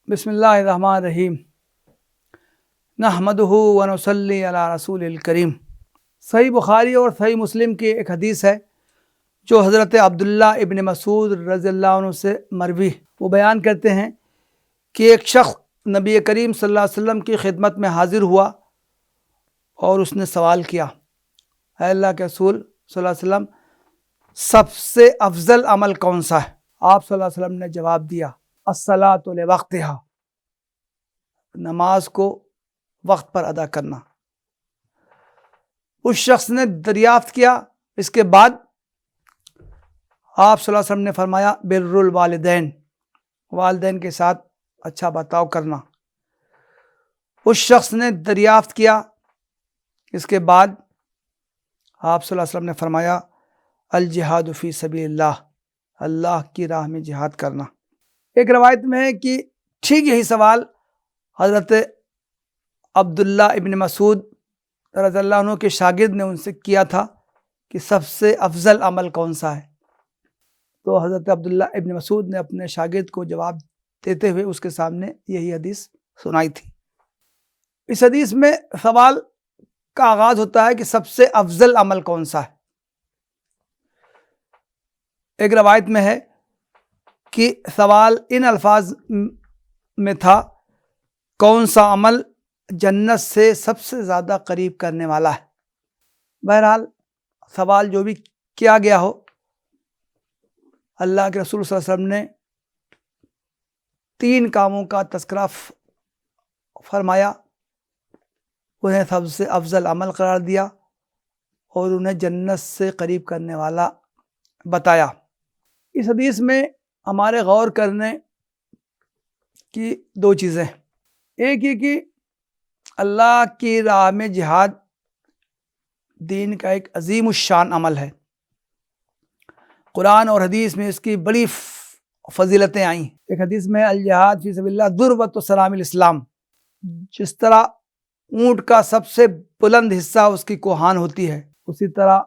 بسم اللہ الرحمن الرحیم نحمدہ ونصلی علی رسول الکریم۔ صحیح بخاری اور صحیح مسلم کی ایک حدیث ہے جو حضرت عبداللہ ابن مسعود رضی اللہ عنہ سے مروی۔ وہ بیان کرتے ہیں کہ ایک شخص نبی کریم صلی اللہ علیہ وسلم کی خدمت میں حاضر ہوا اور اس نے سوال کیا، اے اللہ کے رسول صلی اللہ علیہ وسلم، سب سے افضل عمل کون سا ہے؟ آپ صلی اللہ علیہ وسلم نے جواب دیا، الصلاۃ لوقتہا، نماز کو وقت پر ادا کرنا۔ اس شخص نے دریافت کیا، اس کے بعد آپ صلی اللہ علیہ وسلم نے فرمایا بر الوالدین، والدین کے ساتھ اچھا برتاؤ کرنا۔ اس شخص نے دریافت کیا، اس کے بعد آپ صلی اللہ علیہ وسلم نے فرمایا الجہاد فی سبیل اللہ، اللہ کی راہ میں جہاد کرنا۔ ایک روایت میں ہے کہ ٹھیک یہی سوال حضرت عبداللہ ابن مسعود رضی اللہ عنہ کے شاگرد نے ان سے کیا تھا کہ سب سے افضل عمل کون سا ہے؟ تو حضرت عبداللہ ابن مسعود نے اپنے شاگرد کو جواب دیتے ہوئے اس کے سامنے یہی حدیث سنائی تھی۔ اس حدیث میں سوال کا آغاز ہوتا ہے کہ سب سے افضل عمل کون سا ہے؟ ایک روایت میں ہے کہ سوال ان الفاظ میں تھا، کون سا عمل جنت سے سب سے زیادہ قریب کرنے والا ہے؟ بہرحال سوال جو بھی کیا گیا ہو، اللہ کے رسول صلی اللہ علیہ وسلم نے 3 کاموں کا تذکرہ فرمایا، انہیں سب سے افضل عمل قرار دیا اور انہیں جنت سے قریب کرنے والا بتایا۔ اس حدیث میں ہمارے غور کرنے کی 2 چیزیں، ایک یہ کہ اللہ کی راہ میں جہاد دین کا ایک عظیم الشان عمل ہے، قرآن اور حدیث میں اس کی بڑی فضیلتیں آئیں۔ ایک حدیث میں الجہاد فی سبیل اللہ ذروۃ سنام الاسلام، جس طرح اونٹ کا سب سے بلند حصہ اس کی کوہان ہوتی ہے، اسی طرح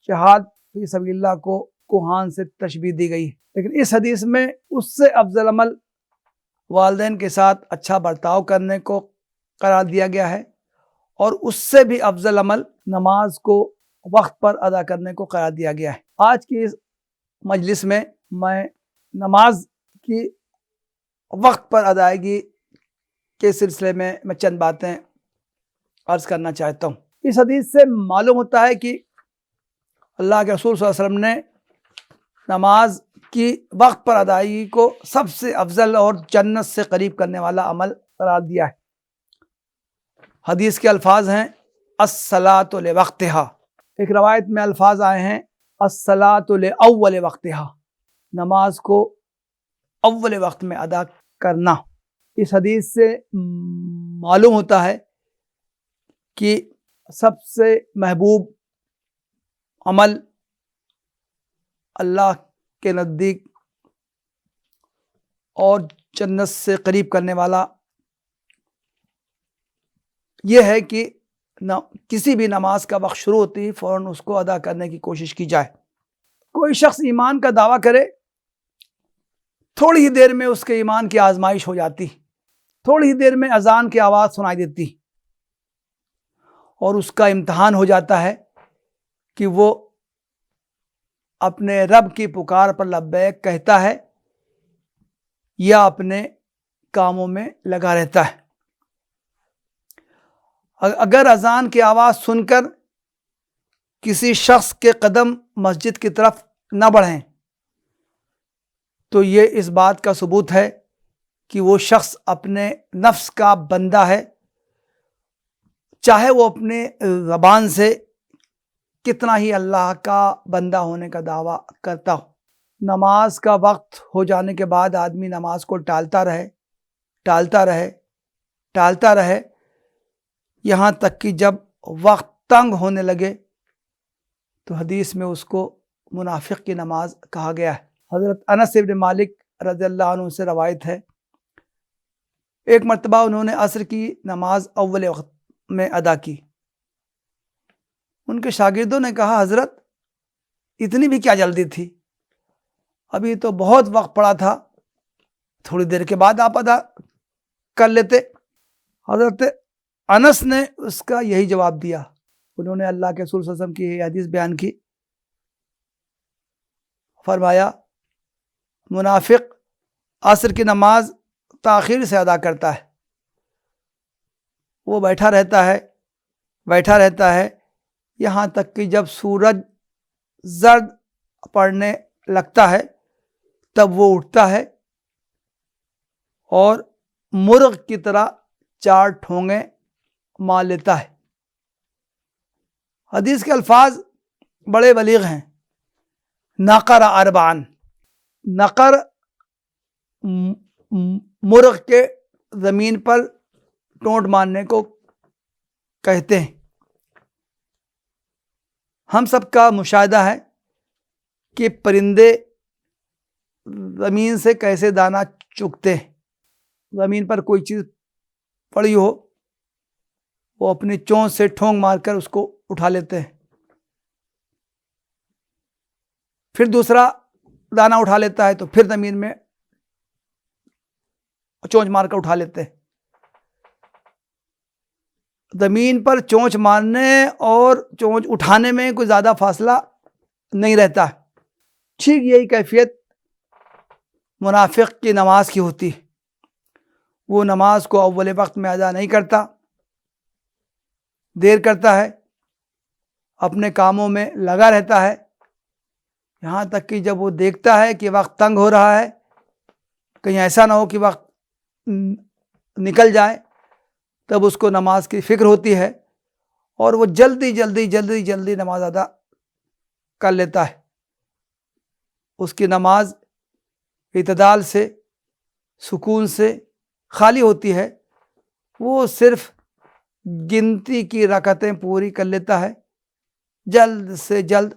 جہاد فی سبیل اللہ کو کوہان سے تشبیہ دی گئی۔ لیکن اس حدیث میں اس سے افضل عمل والدین کے ساتھ اچھا برتاؤ کرنے کو قرار دیا گیا ہے، اور اس سے بھی افضل عمل نماز کو وقت پر ادا کرنے کو قرار دیا گیا ہے۔ آج کی اس مجلس میں میں نماز کی وقت پر ادائیگی کے سلسلے میں چند باتیں عرض کرنا چاہتا ہوں۔ اس حدیث سے معلوم ہوتا ہے کہ اللہ کے رسول صلی اللہ علیہ وسلم نے نماز کی وقت پر ادائیگی کو سب سے افضل اور جنت سے قریب کرنے والا عمل قرار دیا ہے۔ حدیث کے الفاظ ہیں الصلاۃ لوقتہا، ایک روایت میں الفاظ آئے ہیں الصلاۃ لاول وقتہا، نماز کو اول وقت میں ادا کرنا۔ اس حدیث سے معلوم ہوتا ہے کہ سب سے محبوب عمل اللہ کے نزدیک اور جنت سے قریب کرنے والا یہ ہے کہ کسی بھی نماز کا وقت شروع ہوتی ہے فوراً اس کو ادا کرنے کی کوشش کی جائے۔ کوئی شخص ایمان کا دعویٰ کرے، تھوڑی ہی دیر میں اس کے ایمان کی آزمائش ہو جاتی، تھوڑی ہی دیر میں اذان کی آواز سنائی دیتی اور اس کا امتحان ہو جاتا ہے کہ وہ اپنے رب کی پکار پر لبیک کہتا ہے یا اپنے کاموں میں لگا رہتا ہے۔ اگر اذان کی آواز سن کر کسی شخص کے قدم مسجد کی طرف نہ بڑھیں تو یہ اس بات کا ثبوت ہے کہ وہ شخص اپنے نفس کا بندہ ہے، چاہے وہ اپنے زبان سے کتنا ہی اللہ کا بندہ ہونے کا دعویٰ کرتا ہو۔ نماز کا وقت ہو جانے کے بعد آدمی نماز کو ٹالتا رہے یہاں تک کہ جب وقت تنگ ہونے لگے تو حدیث میں اس کو منافق کی نماز کہا گیا ہے۔ حضرت انس بن مالک رضی اللہ عنہ سے روایت ہے، ایک مرتبہ انہوں نے عصر کی نماز اول وقت میں ادا کی۔ ان کے شاگردوں نے کہا، حضرت اتنی بھی کیا جلدی تھی، ابھی تو بہت وقت پڑا تھا، تھوڑی دیر کے بعد آپ ادا کر لیتے. حضرت انس نے اس کا یہی جواب دیا. انہوں نے اللہ کے رسول صلی اللہ علیہ وسلم کی یہ حدیث بیان کی. فرمایا منافق عصر کی نماز تاخیر سے ادا کرتا ہے. وہ بیٹھا رہتا ہے یہاں تک کہ جب سورج زرد پڑنے لگتا ہے تب وہ اٹھتا ہے اور مرغ کی طرح 4 ٹھونگیں مار لیتا ہے. حدیث کے الفاظ بڑے بلیغ ہیں. نقر اربعن، نقر مرغ کے زمین پر ٹونٹ مارنے کو کہتے ہیں. ہم سب کا مشاہدہ ہے کہ پرندے زمین سے کیسے دانہ چگتے ہیں. زمین پر کوئی چیز پڑی ہو وہ اپنی چونچ سے ٹھونگ مار کر اس کو اٹھا لیتے ہیں. پھر دوسرا دانہ اٹھا لیتا ہے تو پھر زمین میں چونچ مار کر اٹھا لیتے ہیں. زمین پر چونچ مارنے اور چونچ اٹھانے میں کوئی زیادہ فاصلہ نہیں رہتا. ٹھیک یہی کیفیت منافق کی نماز کی ہوتی ہے. وہ نماز کو اول وقت میں ادا نہیں کرتا، دیر کرتا ہے، اپنے کاموں میں لگا رہتا ہے، یہاں تک کہ جب وہ دیکھتا ہے کہ وقت تنگ ہو رہا ہے، کہیں ایسا نہ ہو کہ وقت نکل جائے، تب اس کو نماز کی فکر ہوتی ہے اور وہ جلدی نماز ادا کر لیتا ہے. اس کی نماز اعتدال سے، سکون سے خالی ہوتی ہے. وہ صرف گنتی کی رکعتیں پوری کر لیتا ہے. جلد سے جلد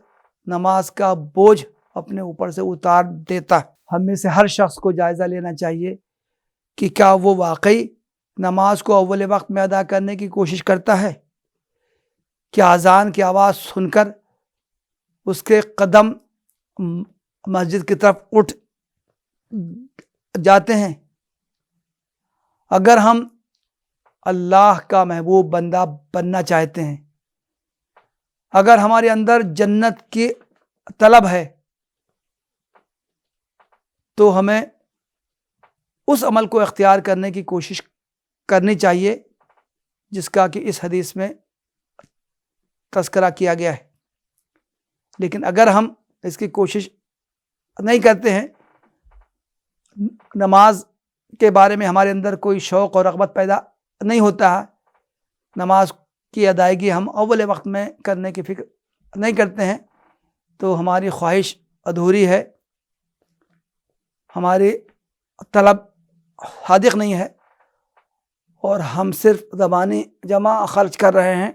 نماز کا بوجھ اپنے اوپر سے اتار دیتا ہے. ہم میں سے ہر شخص کو جائزہ لینا چاہیے کہ کیا وہ واقعی نماز کو اول وقت میں ادا کرنے کی کوشش کرتا ہے. کیا اذان کی آواز سن کر اس کے قدم مسجد کی طرف اٹھ جاتے ہیں. اگر ہم اللہ کا محبوب بندہ بننا چاہتے ہیں، اگر ہمارے اندر جنت کی طلب ہے، تو ہمیں اس عمل کو اختیار کرنے کی کوشش کرنی چاہیے جس کا کہ اس حدیث میں تذکرہ کیا گیا ہے. لیکن اگر ہم اس کی کوشش نہیں کرتے ہیں، نماز کے بارے میں ہمارے اندر کوئی شوق اور رغبت پیدا نہیں ہوتا ہے، نماز کی ادائیگی ہم اول وقت میں کرنے کی فکر نہیں کرتے ہیں، تو ہماری خواہش ادھوری ہے، ہماری طلب حاضر نہیں ہے، اور ہم صرف زبانی جمع خرچ کر رہے ہیں.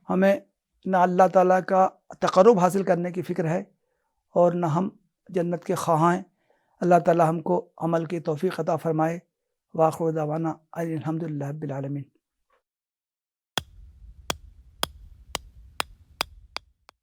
ہمیں نہ اللہ تعالیٰ کا تقرب حاصل کرنے کی فکر ہے اور نہ ہم جنت کے خواہاں ہیں. اللہ تعالیٰ ہم کو عمل کی توفیق عطا فرمائے. وآخر دعوانا الحمدللہ رب العالمین.